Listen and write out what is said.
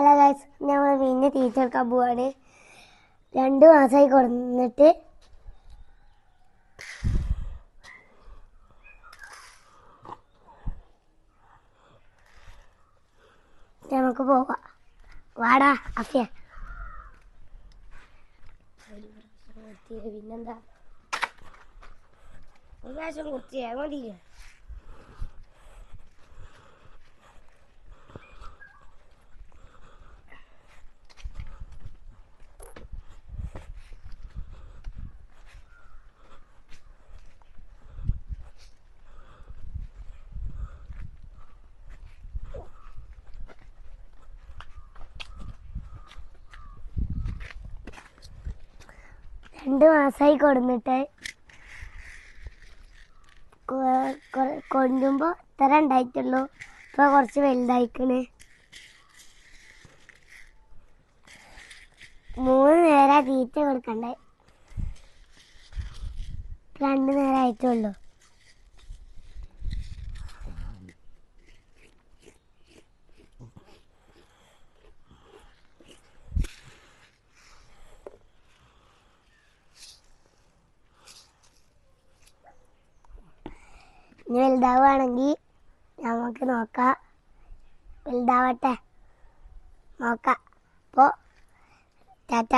Hello guys, നമ്മൾ പിന്നെ തീറ്റ എടുക്കാൻ പോവാണ്. 2 മാസമായി കൊടുന്നിട്ട് നമുക്ക് പോവാം. വാടാ അഫിയ. പിന്നെന്താ ഒരു പ്രാവശ്യം കുത്തിയാ മതിയില്ല. രണ്ട് മാസമായി കൊടുന്നിട്ട് കൊണ്ടുമ്പോൾ ഇത്ര ഉണ്ടായിട്ടുള്ളൂ. ഇപ്പോൾ കുറച്ച് വലുതായിക്കണ്. 3 നേരം തീറ്റ കൊടുക്കണ്ടേ, 2 നേരം ആയിട്ടുള്ളൂ. ഇനി വലുതാവുകയാണെങ്കിൽ നമുക്ക് നോക്കാം. വലുതാവട്ടെ, നോക്കാം. അപ്പോൾ ടാറ്റ.